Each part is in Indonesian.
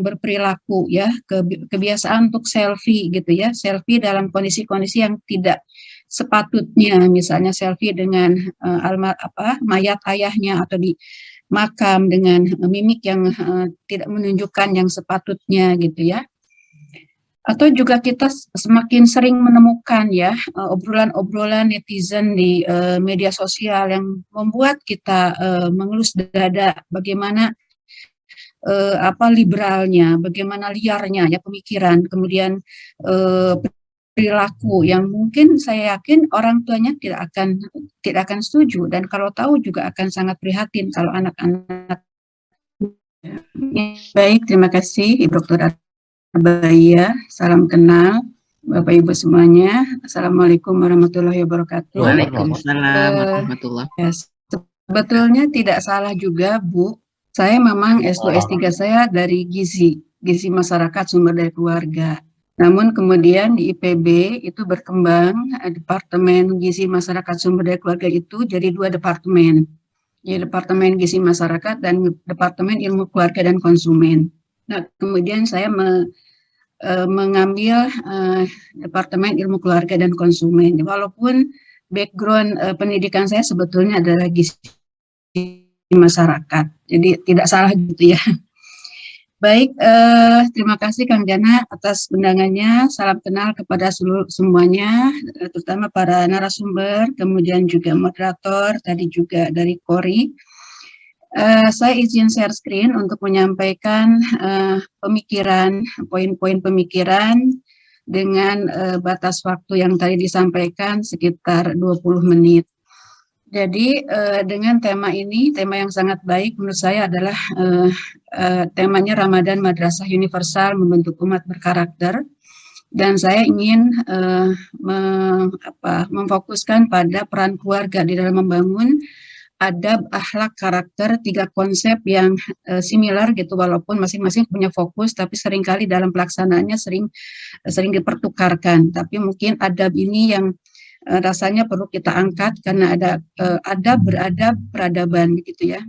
berperilaku ya, kebiasaan untuk selfie gitu ya, selfie dalam kondisi-kondisi yang tidak sepatutnya, misalnya selfie dengan mayat ayahnya atau di makam dengan mimik yang tidak menunjukkan yang sepatutnya gitu ya. Atau juga kita semakin sering menemukan ya obrolan-obrolan netizen di media sosial yang membuat kita mengelus dada bagaimana liberalnya, bagaimana liarnya ya pemikiran, kemudian perilaku yang mungkin saya yakin orang tuanya tidak akan setuju, dan kalau tahu juga akan sangat prihatin kalau anak-anak. Baik, terima kasih Ibu Dr. Abaya, salam kenal Bapak Ibu semuanya. Assalamualaikum warahmatullahi wabarakatuh. Waalaikumsalam warahmatullahi wabarakatuh. Sebetulnya tidak salah juga Bu, saya memang S2 S3 saya dari gizi masyarakat sumber daya keluarga. Namun kemudian di IPB itu berkembang Departemen Gizi Masyarakat Sumber Daya Keluarga itu jadi 2 departemen. Ya, Departemen Gizi Masyarakat dan Departemen Ilmu Keluarga dan Konsumen. Nah, kemudian saya mengambil Departemen Ilmu Keluarga dan Konsumen. Walaupun background pendidikan saya sebetulnya adalah gizi masyarakat, jadi tidak salah gitu ya. Baik, terima kasih Kang Jana atas undangannya. Salam kenal kepada semuanya, terutama para narasumber, kemudian juga moderator, tadi juga dari Kori. Saya izin share screen untuk menyampaikan pemikiran, poin-poin pemikiran dengan batas waktu yang tadi disampaikan sekitar 20 menit. Jadi dengan tema ini, tema yang sangat baik menurut saya adalah temanya Ramadan Madrasah Universal Membentuk Umat Berkarakter. Dan saya ingin memfokuskan pada peran keluarga di dalam membangun adab, akhlak, karakter, 3 konsep yang similar gitu, walaupun masing-masing punya fokus, tapi seringkali dalam pelaksanaannya sering dipertukarkan. Tapi mungkin adab ini yang rasanya perlu kita angkat karena ada adab, beradab, peradaban gitu ya.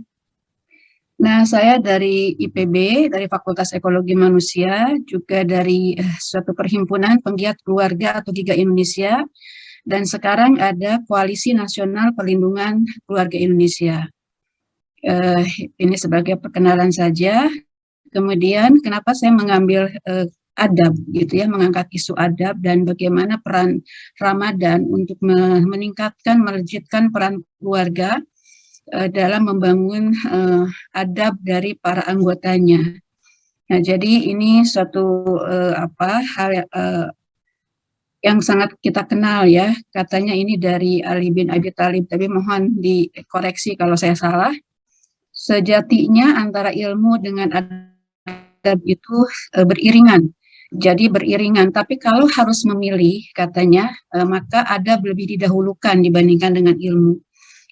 Nah, saya dari IPB, dari Fakultas Ekologi Manusia, juga dari suatu perhimpunan penggiat keluarga atau GIGA Indonesia, dan sekarang ada Koalisi Nasional Perlindungan Keluarga Indonesia. Ini sebagai perkenalan saja. Kemudian kenapa saya mengambil adab gitu ya, mengangkat isu adab dan bagaimana peran Ramadan untuk meningkatkan, melejitkan peran keluarga dalam membangun adab dari para anggotanya. Nah, jadi ini suatu hal yang sangat kita kenal ya, katanya ini dari Ali bin Abi Thalib, tapi mohon dikoreksi kalau saya salah. Sejatinya antara ilmu dengan adab itu beriringan. Jadi beriringan, tapi kalau harus memilih katanya, maka adab lebih didahulukan dibandingkan dengan ilmu.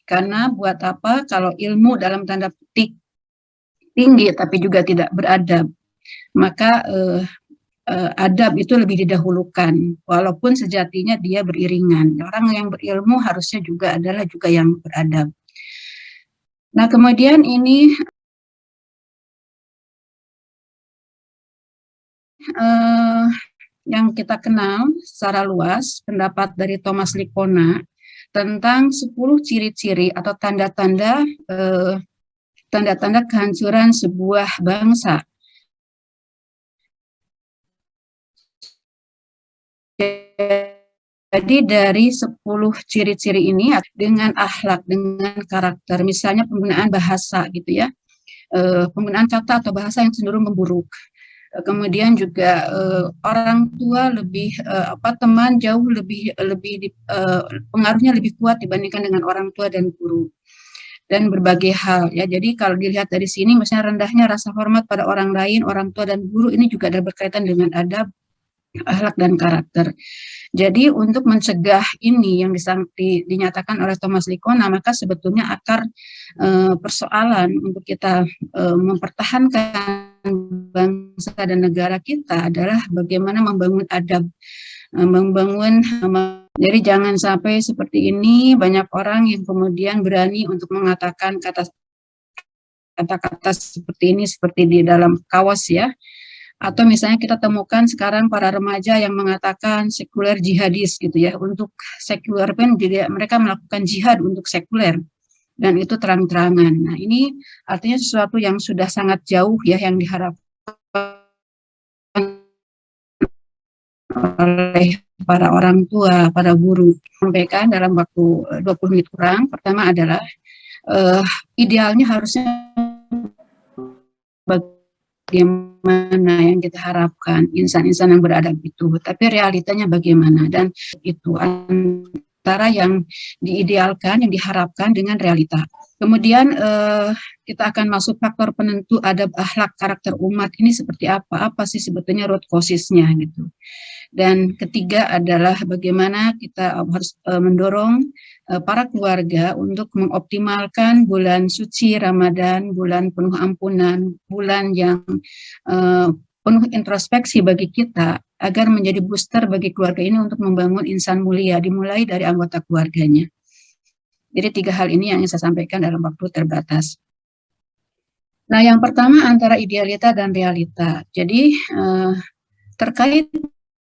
Karena buat apa kalau ilmu dalam tanda petik tinggi tapi juga tidak beradab, maka adab itu lebih didahulukan, walaupun sejatinya dia beriringan. Orang yang berilmu harusnya juga adalah juga yang beradab. Nah, kemudian ini yang kita kenal secara luas, pendapat dari Thomas Lippona tentang 10 ciri-ciri atau tanda-tanda kehancuran sebuah bangsa. Jadi dari 10 ciri-ciri ini dengan akhlak, dengan karakter, misalnya penggunaan bahasa gitu ya, penggunaan kata atau bahasa yang cenderung memburuk. Kemudian juga orang tua lebih teman jauh lebih pengaruhnya lebih kuat dibandingkan dengan orang tua dan guru, dan berbagai hal ya. Jadi kalau dilihat dari sini, misalnya rendahnya rasa hormat pada orang lain, orang tua dan guru, ini juga ada berkaitan dengan adab, akhlak dan karakter. Jadi untuk mencegah ini yang dinyatakan oleh Thomas Lippona, maka sebetulnya akar persoalan untuk kita mempertahankan bangsa dan negara kita adalah bagaimana membangun adab, jadi jangan sampai seperti ini banyak orang yang kemudian berani untuk mengatakan kata-kata seperti ini, seperti di dalam kawas ya. Atau misalnya kita temukan sekarang para remaja yang mengatakan sekuler jihadis gitu ya. Untuk sekuler pun juga mereka melakukan jihad untuk sekuler. Dan itu terang-terangan. Nah ini artinya sesuatu yang sudah sangat jauh ya yang diharapkan oleh para orang tua, para guru. Sampaikan dalam waktu 20 menit kurang. Pertama adalah idealnya harusnya bagaimana yang kita harapkan insan-insan yang beradab itu, tapi realitanya bagaimana, dan itu antara yang diidealkan, yang diharapkan dengan realita. Kemudian kita akan masuk faktor penentu adab, akhlak, karakter umat ini seperti apa sih sebetulnya root causes-nya gitu. Dan ketiga adalah bagaimana kita harus mendorong para keluarga untuk mengoptimalkan bulan suci Ramadan, bulan penuh ampunan, bulan yang penuh introspeksi bagi kita, agar menjadi booster bagi keluarga ini untuk membangun insan mulia, dimulai dari anggota keluarganya. Jadi 3 hal ini yang ingin saya sampaikan dalam waktu terbatas. Nah, yang pertama antara idealita dan realita. Jadi terkait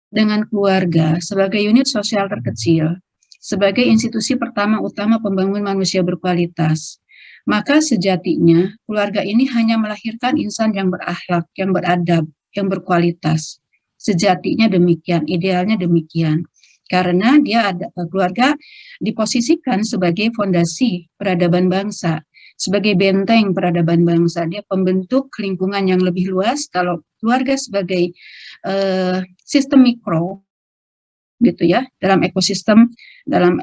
dengan keluarga sebagai unit sosial terkecil, sebagai institusi pertama utama pembangun manusia berkualitas, maka sejatinya keluarga ini hanya melahirkan insan yang berakhlak, yang beradab, yang berkualitas. Sejatinya demikian, idealnya demikian. Karena dia ada keluarga diposisikan sebagai fondasi peradaban bangsa, sebagai benteng peradaban bangsa. Dia pembentuk lingkungan yang lebih luas. Kalau keluarga sebagai sistem mikro gitu ya, dalam ekosistem dalam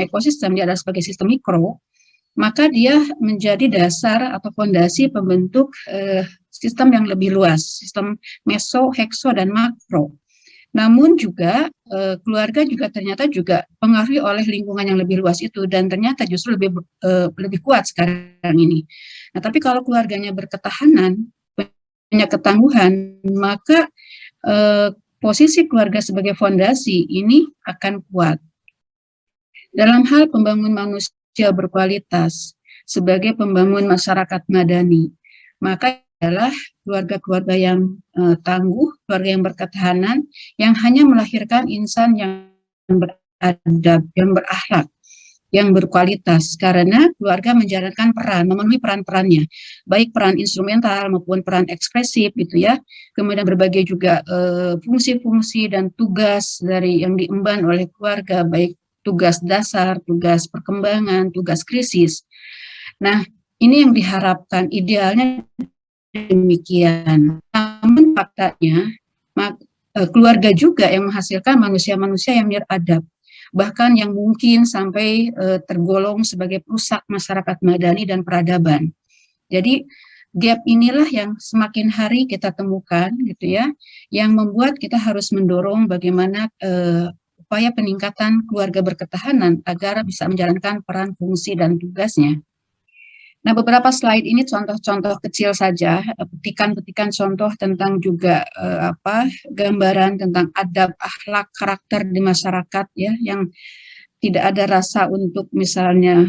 ekosistem dia adalah sebagai sistem mikro, maka dia menjadi dasar atau fondasi pembentuk sistem yang lebih luas, sistem meso, hekso, dan makro. Namun juga keluarga juga ternyata juga pengaruhi oleh lingkungan yang lebih luas itu, dan ternyata justru lebih kuat sekarang ini. Nah, tapi kalau keluarganya berketahanan, punya ketangguhan, maka posisi keluarga sebagai fondasi ini akan kuat. Dalam hal pembangun manusia berkualitas sebagai pembangun masyarakat madani, maka adalah keluarga-keluarga yang tangguh, keluarga yang berketahanan, yang hanya melahirkan insan yang beradab, yang berakhlak, yang berkualitas, karena keluarga menjalankan peran, memenuhi peran-perannya, baik peran instrumental maupun peran ekspresif gitu ya. Kemudian berbagai juga fungsi-fungsi dan tugas dari yang diemban oleh keluarga, baik tugas dasar, tugas perkembangan, tugas krisis. Nah, ini yang diharapkan idealnya demikian. Namun faktanya keluarga juga yang menghasilkan manusia-manusia yang beradab, bahkan yang mungkin sampai tergolong sebagai perusak masyarakat madani dan peradaban. Jadi gap inilah yang semakin hari kita temukan gitu ya, yang membuat kita harus mendorong bagaimana upaya peningkatan keluarga berketahanan agar bisa menjalankan peran, fungsi, dan tugasnya. Nah, beberapa slide ini contoh-contoh kecil saja, petikan-petikan contoh tentang juga gambaran tentang adab, akhlak, karakter di masyarakat ya, yang tidak ada rasa untuk misalnya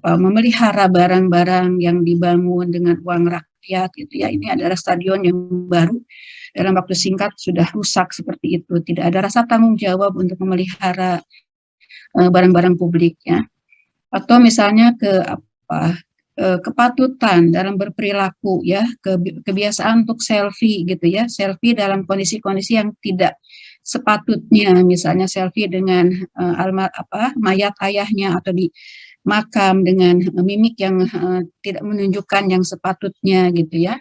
memelihara barang-barang yang dibangun dengan uang rakyat gitu ya. Ini adalah stadion yang baru, dalam waktu singkat sudah rusak seperti itu. Tidak ada rasa tanggung jawab untuk memelihara barang-barang publik ya. Atau misalnya kepatutan dalam berperilaku ya, kebiasaan untuk selfie gitu ya, selfie dalam kondisi-kondisi yang tidak sepatutnya, misalnya selfie dengan mayat ayahnya atau di makam dengan mimik yang tidak menunjukkan yang sepatutnya gitu ya.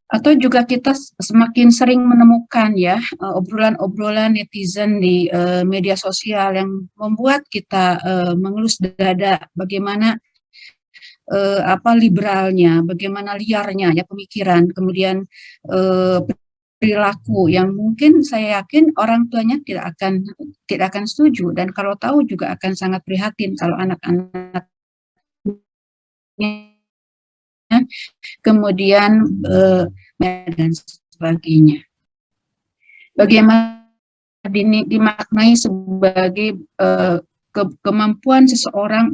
Atau juga kita semakin sering menemukan ya obrolan-obrolan netizen di media sosial yang membuat kita mengelus dada, bagaimana liberalnya, bagaimana liarnya ya pemikiran, kemudian perilaku yang mungkin saya yakin orang tuanya tidak akan setuju, dan kalau tahu juga akan sangat prihatin kalau anak-anaknya kemudian dan sebagainya. Bagaimana dimaknai sebagai kemampuan seseorang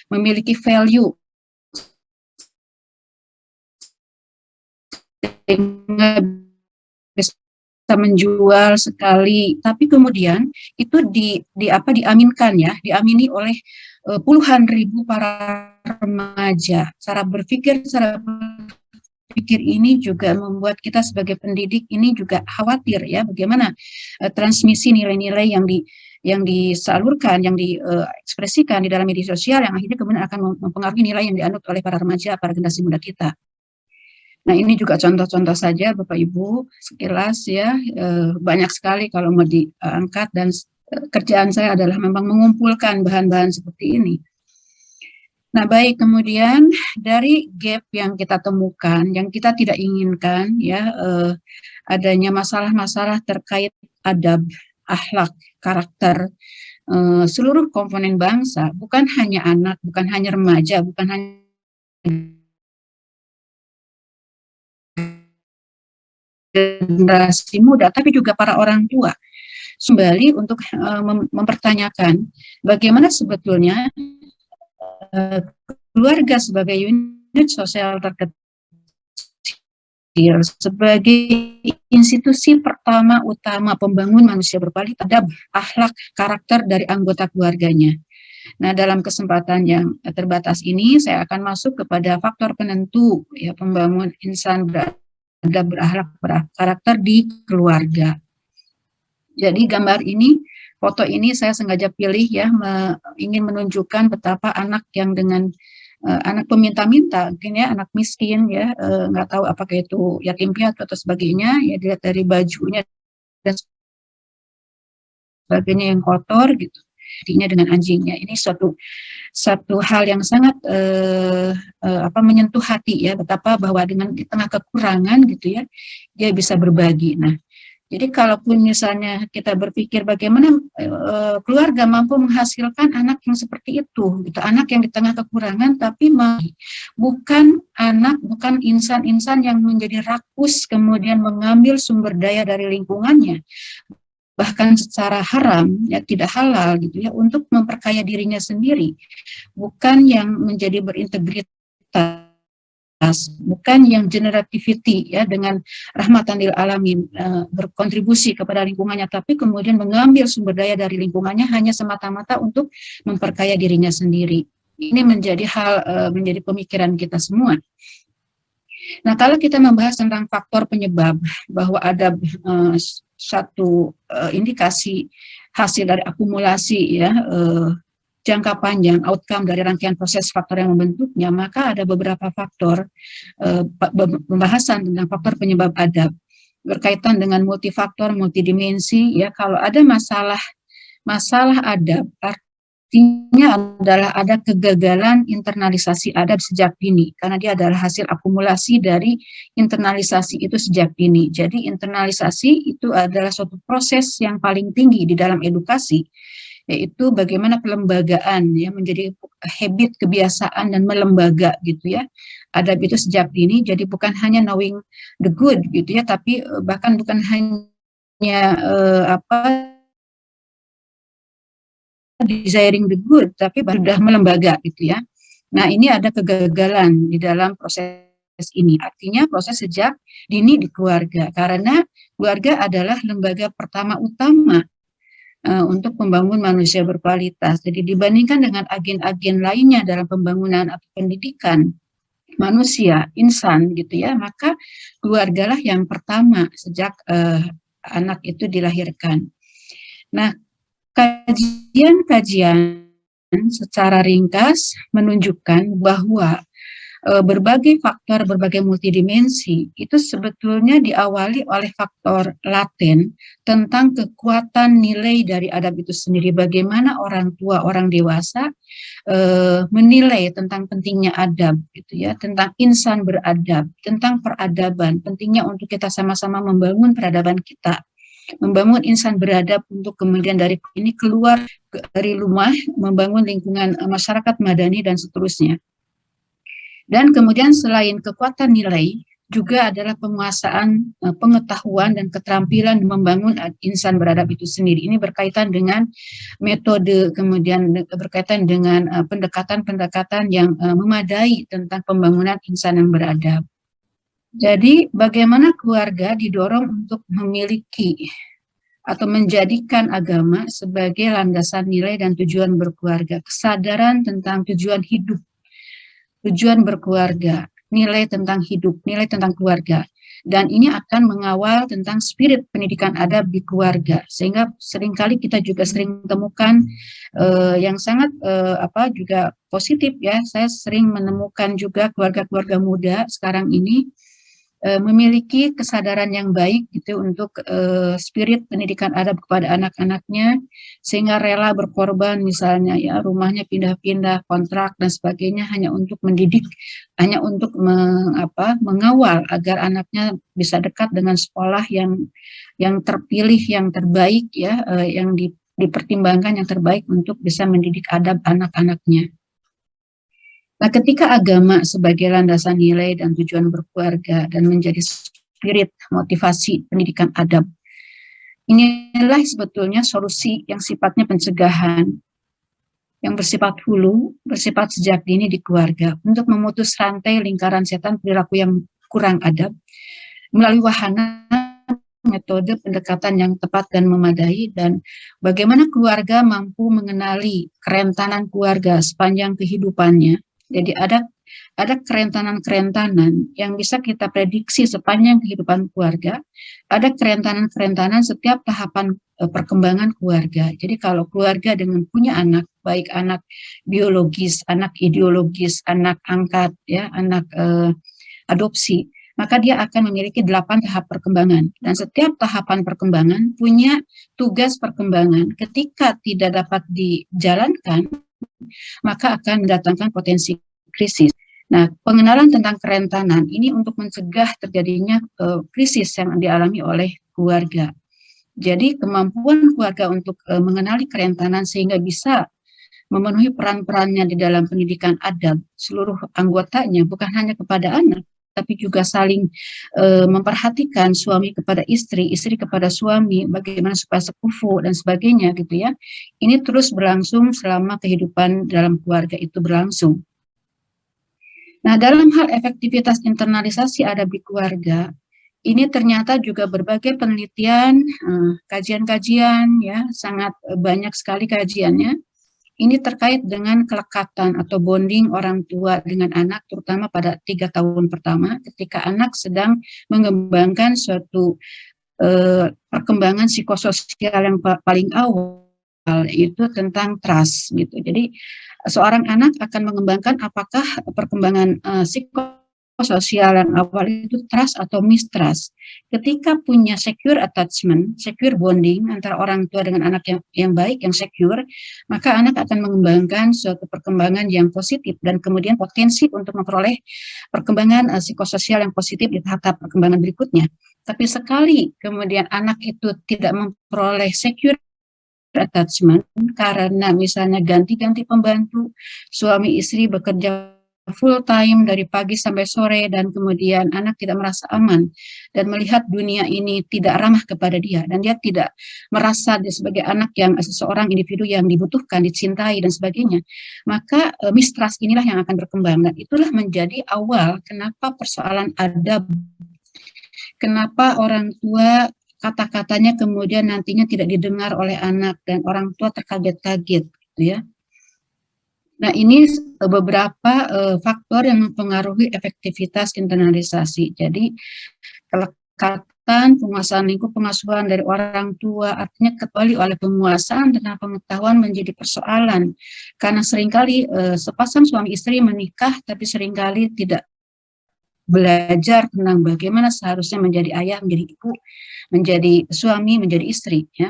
memiliki value bisa menjual sekali, tapi kemudian itu diaminkan ya, diamini oleh puluhan ribu para remaja. Cara berpikir ini juga membuat kita sebagai pendidik ini juga khawatir ya, bagaimana transmisi nilai-nilai yang disalurkan, yang diekspresikan di dalam media sosial yang akhirnya kemudian akan mempengaruhi nilai yang dianut oleh para remaja, para generasi muda kita. Nah, ini juga contoh-contoh saja Bapak Ibu sekilas ya, banyak sekali kalau mau diangkat, dan kerjaan saya adalah memang mengumpulkan bahan-bahan seperti ini. Nah, baik, kemudian dari gap yang kita temukan, yang kita tidak inginkan ya, adanya masalah-masalah terkait adab, akhlak, karakter, seluruh komponen bangsa, bukan hanya anak, bukan hanya remaja, bukan hanya generasi muda, tapi juga para orang tua. Kembali untuk mempertanyakan bagaimana sebetulnya keluarga sebagai unit sosial terkecil, sebagai institusi pertama utama pembangun manusia berkualitas, adab, akhlak, karakter dari anggota keluarganya. Nah, dalam kesempatan yang terbatas ini, saya akan masuk kepada faktor penentu ya pembangun insan beradab, berakhlak, berkarakter di keluarga. Jadi gambar ini, foto ini saya sengaja pilih ya, ingin menunjukkan betapa anak yang dengan anak peminta-minta, mungkin ya anak miskin ya, nggak tahu apakah itu yatim piatu atau sebagainya, ya dilihat dari bajunya dan sebagainya yang kotor gitu, artinya dengan anjingnya. Ini satu hal yang sangat menyentuh hati ya, betapa bahwa dengan di tengah kekurangan gitu ya, dia bisa berbagi. Nah, jadi kalaupun misalnya kita berpikir bagaimana keluarga mampu menghasilkan anak yang seperti itu, gitu, anak yang di tengah kekurangan, tapi bukan insan-insan yang menjadi rakus kemudian mengambil sumber daya dari lingkungannya, bahkan secara haram, ya tidak halal gitu ya, untuk memperkaya dirinya sendiri, bukan yang menjadi berintegritas, bukan yang generativity ya, dengan rahmatan lil alamin, berkontribusi kepada lingkungannya, tapi kemudian mengambil sumber daya dari lingkungannya hanya semata-mata untuk memperkaya dirinya sendiri. Ini menjadi menjadi pemikiran kita semua. Nah, kalau kita membahas tentang faktor penyebab bahwa ada satu indikasi hasil dari akumulasi ya, jangka panjang, outcome dari rangkaian proses faktor yang membentuknya, maka ada beberapa faktor pembahasan tentang faktor penyebab adab berkaitan dengan multifaktor, multidimensi ya. Kalau ada masalah adab, artinya adalah ada kegagalan internalisasi adab sejak dini, karena dia adalah hasil akumulasi dari internalisasi itu sejak dini. Jadi internalisasi itu adalah suatu proses yang paling tinggi di dalam edukasi, yaitu bagaimana kelembagaan ya menjadi habit, kebiasaan, dan melembaga gitu ya. Adab itu sejak dini, jadi bukan hanya knowing the good gitu ya, tapi bahkan bukan hanya desiring the good, tapi sudah melembaga gitu ya. Nah, ini ada kegagalan di dalam proses ini. Artinya proses sejak dini di keluarga, karena keluarga adalah lembaga pertama utama untuk membangun manusia berkualitas. Jadi dibandingkan dengan agen-agen lainnya dalam pembangunan atau pendidikan manusia, insan gitu ya, maka keluargalah yang pertama sejak anak itu dilahirkan. Nah, kajian-kajian secara ringkas menunjukkan bahwa berbagai faktor, berbagai multidimensi itu sebetulnya diawali oleh faktor laten tentang kekuatan nilai dari adab itu sendiri. Bagaimana orang tua, orang dewasa menilai tentang pentingnya adab, gitu ya, tentang insan beradab, tentang peradaban, pentingnya untuk kita sama-sama membangun peradaban kita, membangun insan beradab untuk kemudian dari ini keluar dari rumah, membangun lingkungan masyarakat madani dan seterusnya. Dan kemudian selain kekuatan nilai, juga adalah penguasaan pengetahuan dan keterampilan membangun insan beradab itu sendiri. Ini berkaitan dengan metode, kemudian berkaitan dengan pendekatan-pendekatan yang memadai tentang pembangunan insan yang beradab. Jadi bagaimana keluarga didorong untuk memiliki atau menjadikan agama sebagai landasan nilai dan tujuan berkeluarga, kesadaran tentang tujuan hidup, tujuan berkeluarga, nilai tentang hidup, nilai tentang keluarga. Dan ini akan mengawal tentang spirit pendidikan adab di keluarga, sehingga seringkali kita juga sering temukan yang sangat juga positif ya. Saya sering menemukan juga keluarga-keluarga muda sekarang ini memiliki kesadaran yang baik gitu untuk spirit pendidikan adab kepada anak-anaknya, sehingga rela berkorban misalnya ya rumahnya pindah-pindah, kontrak dan sebagainya hanya untuk mendidik, hanya untuk mengawal agar anaknya bisa dekat dengan sekolah yang terpilih, yang terbaik ya, yang dipertimbangkan yang terbaik untuk bisa mendidik adab anak-anaknya. Nah, ketika agama sebagai landasan nilai dan tujuan berkeluarga dan menjadi spirit motivasi pendidikan adab, inilah sebetulnya solusi yang sifatnya pencegahan, yang bersifat hulu, bersifat sejak dini di keluarga, untuk memutus rantai lingkaran setan perilaku yang kurang adab, melalui wahana metode pendekatan yang tepat dan memadai, dan bagaimana keluarga mampu mengenali kerentanan keluarga sepanjang kehidupannya. Jadi ada kerentanan-kerentanan yang bisa kita prediksi sepanjang kehidupan keluarga, ada kerentanan-kerentanan setiap tahapan perkembangan keluarga. Jadi kalau keluarga dengan punya anak, baik anak biologis, anak ideologis, anak angkat, ya, anak adopsi, maka dia akan memiliki 8 tahap perkembangan. Dan setiap tahapan perkembangan punya tugas perkembangan. Ketika tidak dapat dijalankan, maka akan mendatangkan potensi krisis. Nah, pengenalan tentang kerentanan ini untuk mencegah terjadinya krisis yang dialami oleh keluarga. Jadi kemampuan keluarga untuk mengenali kerentanan sehingga bisa memenuhi peran-perannya di dalam pendidikan adab seluruh anggotanya, bukan hanya kepada anak, tapi juga saling memperhatikan suami kepada istri, istri kepada suami, bagaimana supaya sekufu dan sebagainya gitu ya. Ini terus berlangsung selama kehidupan dalam keluarga itu berlangsung. Nah, dalam hal efektivitas internalisasi adab di keluarga, ini ternyata juga berbagai penelitian, kajian-kajian ya, sangat banyak sekali kajiannya. Ini terkait dengan kelekatan atau bonding orang tua dengan anak, terutama pada 3 tahun pertama, ketika anak sedang mengembangkan suatu perkembangan psikososial yang paling awal, yaitu tentang trust gitu. Jadi seorang anak akan mengembangkan apakah perkembangan psikososial yang awal itu trust atau mistrust. Ketika punya secure attachment, secure bonding antara orang tua dengan anak yang baik, yang secure, maka anak akan mengembangkan suatu perkembangan yang positif dan kemudian potensi untuk memperoleh perkembangan psikososial yang positif di tahap perkembangan berikutnya. Tapi sekali kemudian anak itu tidak memperoleh secure attachment karena misalnya ganti-ganti pembantu, suami istri bekerja full time dari pagi sampai sore, dan kemudian anak tidak merasa aman dan melihat dunia ini tidak ramah kepada dia, dan dia tidak merasa dia sebagai anak yang seseorang individu yang dibutuhkan, dicintai dan sebagainya, maka mistrust inilah yang akan berkembang. Dan itulah menjadi awal kenapa persoalan adab, kenapa orang tua kata-katanya kemudian nantinya tidak didengar oleh anak dan orang tua terkaget-kaget gitu ya. Nah, ini beberapa faktor yang mempengaruhi efektivitas internalisasi. Jadi, kelekatan, penguasaan lingkup pengasuhan dari orang tua, artinya kecuali oleh penguasaan tentang pengetahuan menjadi persoalan. Karena seringkali sepasang suami istri menikah, tapi seringkali tidak belajar tentang bagaimana seharusnya menjadi ayah, menjadi ibu, menjadi suami, menjadi istri, ya.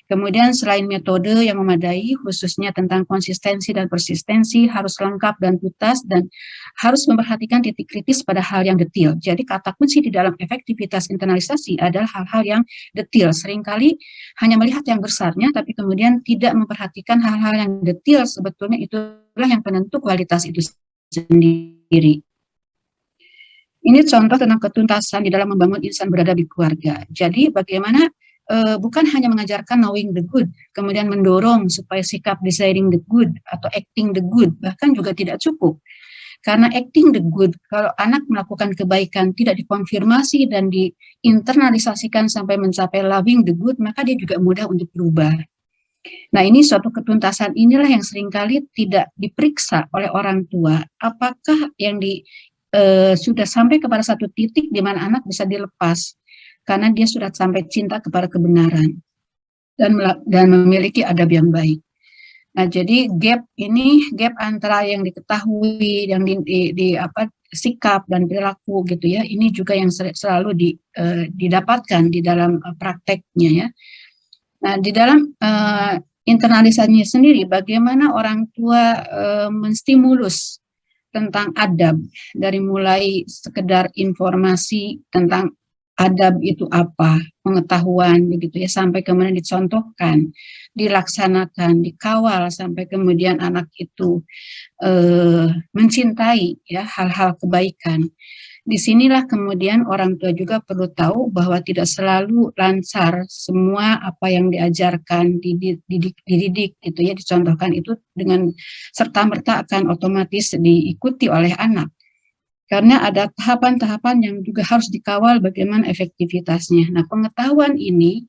Kemudian selain metode yang memadai, khususnya tentang konsistensi dan persistensi, harus lengkap dan tuntas, dan harus memperhatikan titik kritis pada hal yang detail. Jadi kata kunci di dalam efektivitas internalisasi adalah hal-hal yang detail. Seringkali hanya melihat yang besarnya, tapi kemudian tidak memperhatikan hal-hal yang detail, sebetulnya itulah yang penentu kualitas itu sendiri. Ini contoh tentang ketuntasan di dalam membangun insan beradab di keluarga. Jadi bagaimana bukan hanya mengajarkan knowing the good, kemudian mendorong supaya sikap desiring the good atau acting the good, bahkan juga tidak cukup. Karena acting the good, kalau anak melakukan kebaikan tidak dikonfirmasi dan diinternalisasikan sampai mencapai loving the good, maka dia juga mudah untuk berubah. Nah, ini suatu ketuntasan inilah yang seringkali tidak diperiksa oleh orang tua. Apakah yang sudah sampai kepada satu titik di mana anak bisa dilepas karena dia sudah sampai cinta kepada kebenaran dan memiliki adab yang baik. Nah, jadi gap antara yang diketahui, yang sikap dan perilaku gitu ya, ini juga yang selalu didapatkan di dalam prakteknya ya. Nah, di dalam internalisasinya sendiri, bagaimana orang tua menstimulus tentang adab, dari mulai sekedar informasi tentang adab itu apa, pengetahuan begitu ya, sampai kemudian dicontohkan, dilaksanakan, dikawal sampai kemudian anak itu mencintai ya hal-hal kebaikan. Disinilah kemudian orang tua juga perlu tahu bahwa tidak selalu lancar semua apa yang diajarkan, dididik gitu ya, dicontohkan itu dengan serta-merta akan otomatis diikuti oleh anak. Karena ada tahapan-tahapan yang juga harus dikawal bagaimana efektivitasnya. Nah, pengetahuan ini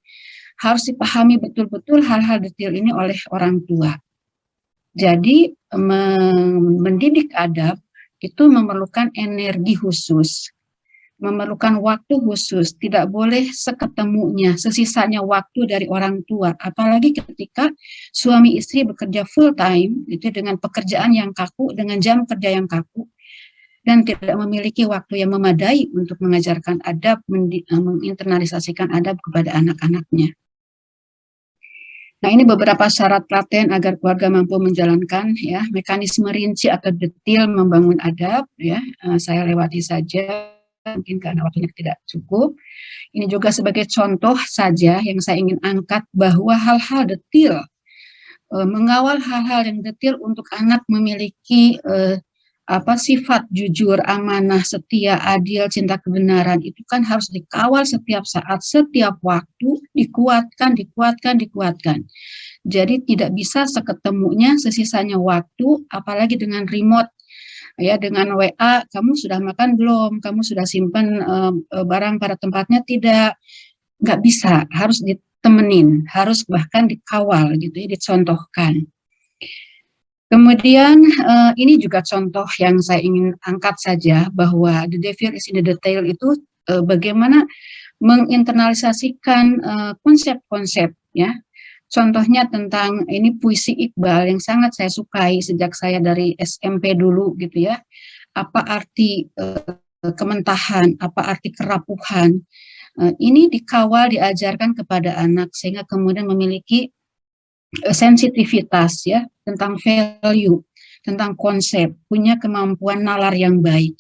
harus dipahami betul-betul hal-hal detail ini oleh orang tua. Jadi, mendidik adab itu memerlukan energi khusus, memerlukan waktu khusus, tidak boleh seketemunya, sesisanya waktu dari orang tua, apalagi ketika suami istri bekerja full time, itu dengan pekerjaan yang kaku, dengan jam kerja yang kaku, dan tidak memiliki waktu yang memadai untuk mengajarkan adab, menginternalisasikan adab kepada anak-anaknya. Nah, ini beberapa syarat telaten agar keluarga mampu menjalankan ya mekanisme rinci atau detail membangun adab ya. Saya lewati saja mungkin karena waktunya tidak cukup. Ini juga sebagai contoh saja yang saya ingin angkat bahwa hal-hal detail, mengawal hal-hal yang detail untuk anak memiliki sifat jujur, amanah, setia, adil, cinta kebenaran itu kan harus dikawal setiap saat, setiap waktu, dikuatkan. Jadi tidak bisa seketemunya, sesisanya waktu, apalagi dengan remote, ya dengan WA, kamu sudah makan belum? Kamu sudah simpan barang pada tempatnya? Tidak, nggak bisa, harus ditemenin, harus bahkan dikawal gitu ya, dicontohkan. Kemudian ini juga contoh yang saya ingin angkat saja bahwa the devil is in the detail itu bagaimana menginternalisasikan konsep-konsep ya. Contohnya tentang ini puisi Iqbal yang sangat saya sukai sejak saya dari SMP dulu gitu ya. Apa arti kementahan, apa arti kerapuhan. Ini dikawal, diajarkan kepada anak sehingga kemudian memiliki sensitivitas ya tentang value, tentang konsep, punya kemampuan nalar yang baik.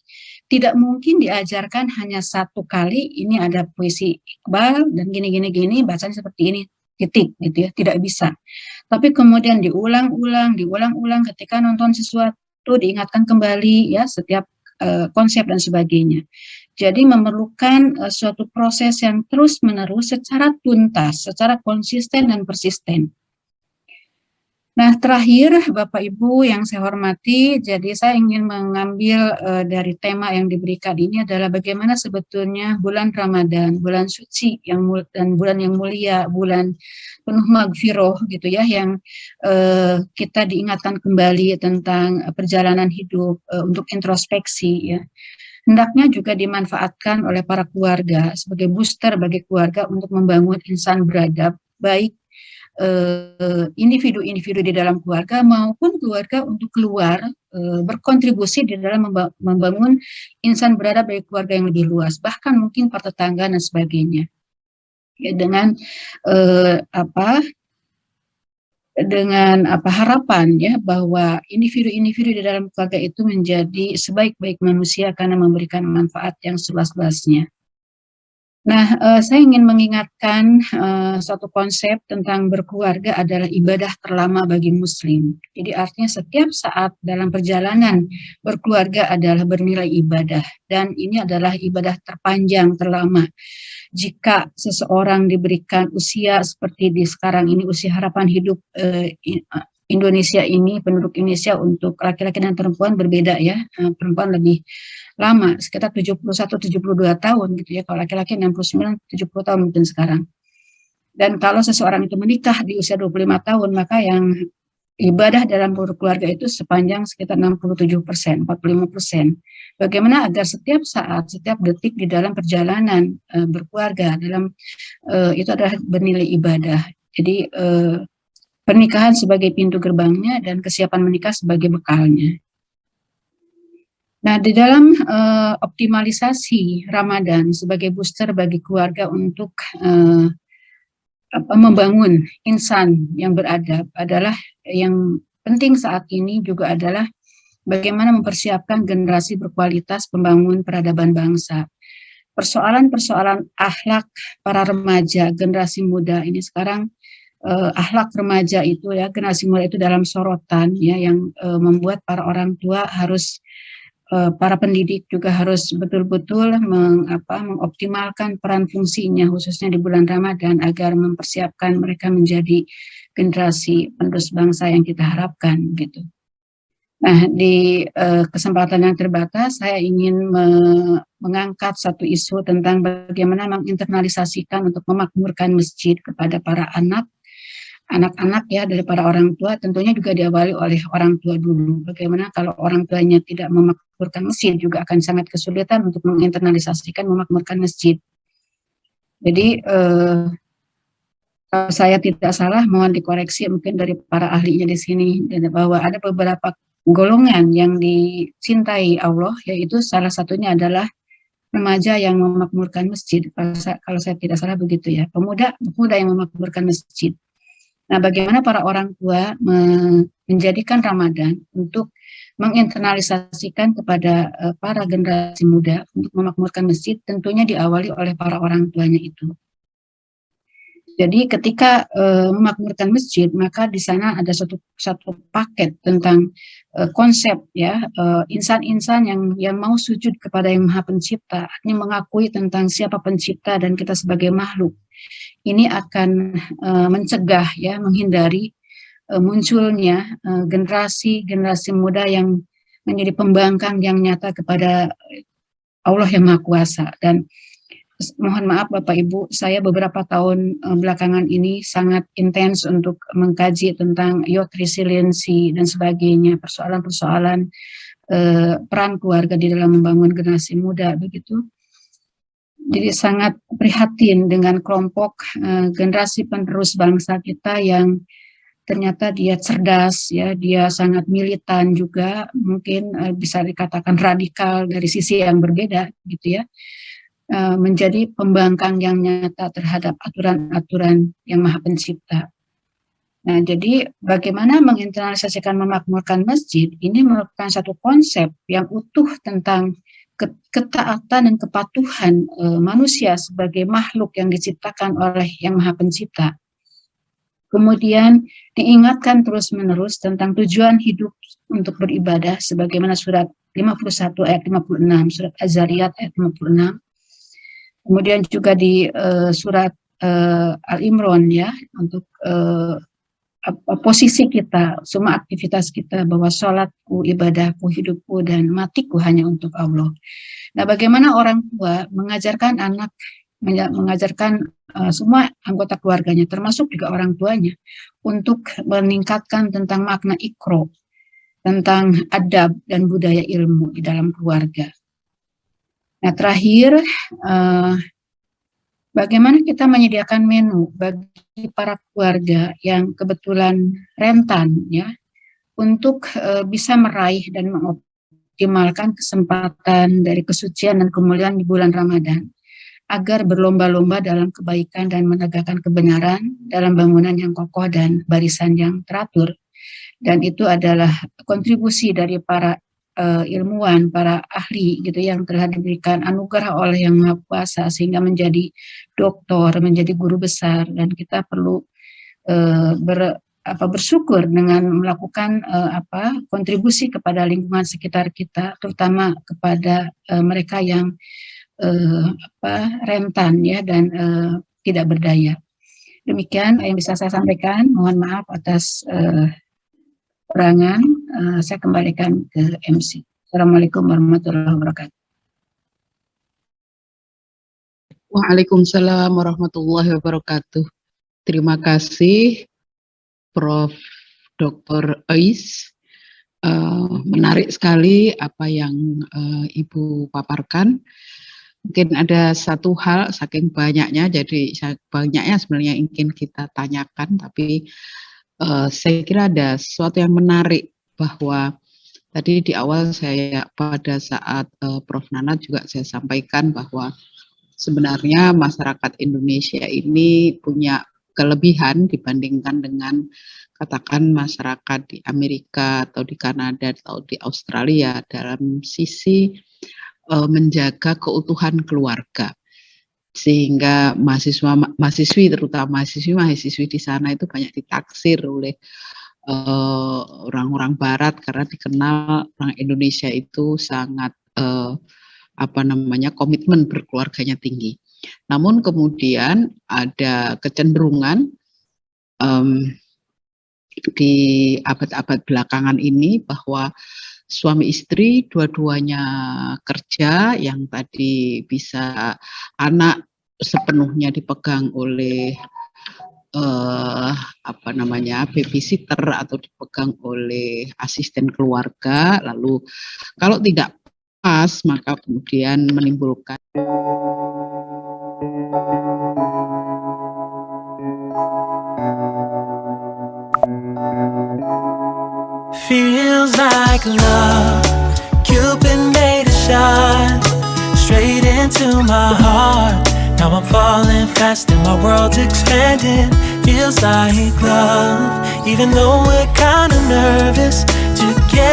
Tidak mungkin diajarkan hanya satu kali, ini ada puisi Iqbal dan gini, bacanya seperti ini, titik gitu ya, tidak bisa. Tapi kemudian diulang-ulang ketika nonton sesuatu, diingatkan kembali ya setiap konsep dan sebagainya. Jadi memerlukan suatu proses yang terus-menerus secara tuntas, secara konsisten dan persisten. Nah, terakhir Bapak Ibu yang saya hormati, jadi saya ingin mengambil dari tema yang diberikan ini adalah bagaimana sebetulnya bulan Ramadan, bulan suci dan bulan yang mulia, bulan penuh magfirah gitu ya, yang kita diingatkan kembali tentang perjalanan hidup untuk introspeksi ya. Hendaknya juga dimanfaatkan oleh para keluarga sebagai booster bagi keluarga untuk membangun insan beradab, baik individu-individu di dalam keluarga maupun keluarga untuk keluar berkontribusi di dalam membangun insan beradab bagi keluarga yang lebih luas, bahkan mungkin para tetangga dan sebagainya. Ya, dengan harapan ya bahwa individu-individu di dalam keluarga itu menjadi sebaik-baik manusia karena memberikan manfaat yang seluas-luasnya. Nah, saya ingin mengingatkan suatu konsep tentang berkeluarga adalah ibadah terlama bagi Muslim. Jadi artinya setiap saat dalam perjalanan berkeluarga adalah bernilai ibadah. Dan ini adalah ibadah terpanjang, terlama. Jika seseorang diberikan usia seperti di sekarang ini, usia harapan hidup Indonesia ini, penduduk Indonesia untuk laki-laki dan perempuan berbeda ya. Perempuan lebih lama, sekitar 71-72 tahun gitu ya. Kalau laki-laki 69-70 tahun mungkin sekarang. Dan kalau seseorang itu menikah di usia 25 tahun, maka yang ibadah dalam keluarga itu sepanjang sekitar 67%, 45%. Bagaimana agar setiap saat, setiap detik di dalam perjalanan berkeluarga, itu adalah bernilai ibadah. Jadi pernikahan sebagai pintu gerbangnya dan kesiapan menikah sebagai bekalnya. Nah, di dalam optimalisasi Ramadan sebagai booster bagi keluarga untuk membangun insan yang beradab adalah yang penting saat ini juga adalah bagaimana mempersiapkan generasi berkualitas pembangun peradaban bangsa. Persoalan-persoalan akhlak para remaja, generasi muda ini sekarang akhlak remaja itu ya, generasi muda itu dalam sorotan ya, yang membuat para orang tua harus para pendidik juga harus betul-betul mengoptimalkan peran fungsinya khususnya di bulan Ramadan agar mempersiapkan mereka menjadi generasi penerus bangsa yang kita harapkan gitu. Nah, di kesempatan yang terbatas saya ingin mengangkat satu isu tentang bagaimana menginternalisasikan untuk memakmurkan masjid kepada para anak-anak ya, dari para orang tua, tentunya juga diawali oleh orang tua dulu. Bagaimana kalau orang tuanya tidak memakmurkan masjid, juga akan sangat kesulitan untuk menginternalisasikan memakmurkan masjid. Jadi kalau saya tidak salah, mohon dikoreksi mungkin dari para ahlinya di sini, bahwa ada beberapa golongan yang dicintai Allah, yaitu salah satunya adalah remaja yang memakmurkan masjid. Kalau saya tidak salah begitu ya, pemuda yang memakmurkan masjid. Nah, bagaimana para orang tua menjadikan Ramadan untuk menginternalisasikan kepada para generasi muda untuk memakmurkan masjid, tentunya diawali oleh para orang tuanya itu. Jadi ketika memakmurkan masjid, maka di sana ada satu paket tentang konsep ya, insan-insan yang mau sujud kepada Yang Maha Pencipta, artinya mengakui tentang siapa pencipta dan kita sebagai makhluk. Ini akan mencegah ya, menghindari munculnya generasi muda yang menjadi pembangkang yang nyata kepada Allah yang Maha Kuasa. Dan mohon maaf Bapak Ibu, saya beberapa tahun belakangan ini sangat intens untuk mengkaji tentang youth resiliency dan sebagainya, persoalan-persoalan peran keluarga di dalam membangun generasi muda begitu. Jadi sangat prihatin dengan kelompok generasi penerus bangsa kita yang ternyata dia cerdas ya, dia sangat militan juga, mungkin bisa dikatakan radikal dari sisi yang berbeda gitu ya, menjadi pembangkang yang nyata terhadap aturan-aturan Yang Maha Pencipta. Nah, jadi bagaimana menginternalisasikan memakmurkan masjid ini merupakan satu konsep yang utuh tentang ketaatan dan kepatuhan manusia sebagai makhluk yang diciptakan oleh Yang Maha Pencipta. Kemudian diingatkan terus-menerus tentang tujuan hidup untuk beribadah sebagaimana surat 51 ayat 56, surat Az-Zariyat ayat 56. Kemudian juga di surat Al-Imran ya, untuk posisi kita, semua aktivitas kita, bahwa sholatku, ibadahku, hidupku, dan matiku hanya untuk Allah. Nah, bagaimana orang tua mengajarkan anak, mengajarkan semua anggota keluarganya, termasuk juga orang tuanya, untuk meningkatkan tentang makna ikro, tentang adab dan budaya ilmu di dalam keluarga. Nah, terakhir, bagaimana kita menyediakan menu bagi para keluarga yang kebetulan rentan ya, untuk bisa meraih dan mengoptimalkan kesempatan dari kesucian dan kemuliaan di bulan Ramadan, agar berlomba-lomba dalam kebaikan dan menegakkan kebenaran dalam bangunan yang kokoh dan barisan yang teratur. Dan itu adalah kontribusi dari para ilmuwan, para ahli gitu yang telah diberikan anugerah oleh Yang Maha Kuasa sehingga menjadi doktor, menjadi guru besar, dan kita perlu bersyukur dengan melakukan kontribusi kepada lingkungan sekitar kita, terutama kepada mereka yang rentan ya dan tidak berdaya. Demikian yang bisa saya sampaikan. Mohon maaf atas kekurangan, saya kembalikan ke MC. Assalamualaikum warahmatullahi wabarakatuh. Waalaikumsalam warahmatullahi wabarakatuh. Terima kasih Prof. Dr. Ais. Menarik sekali apa yang Ibu paparkan. Mungkin ada satu hal, saking banyaknya, jadi banyaknya sebenarnya ingin kita tanyakan, tapi saya kira ada sesuatu yang menarik, bahwa tadi di awal saya pada saat Prof. Nana juga saya sampaikan bahwa sebenarnya masyarakat Indonesia ini punya kelebihan dibandingkan dengan katakan masyarakat di Amerika atau di Kanada atau di Australia dalam sisi menjaga keutuhan keluarga, sehingga mahasiswi terutama mahasiswi di sana itu banyak ditaksir oleh orang-orang Barat karena dikenal orang Indonesia itu sangat komitmen berkeluarganya tinggi. Namun kemudian ada kecenderungan di abad-abad belakangan ini bahwa suami istri dua-duanya kerja, yang tadi bisa anak sepenuhnya dipegang oleh babysitter atau dipegang oleh asisten keluarga, lalu kalau tidak pas maka kemudian menimbulkan feels like love. Cupid made a shot straight into my heart. Now I'm falling fast and my world's expanding. Feels like love, even though we're kinda nervous together.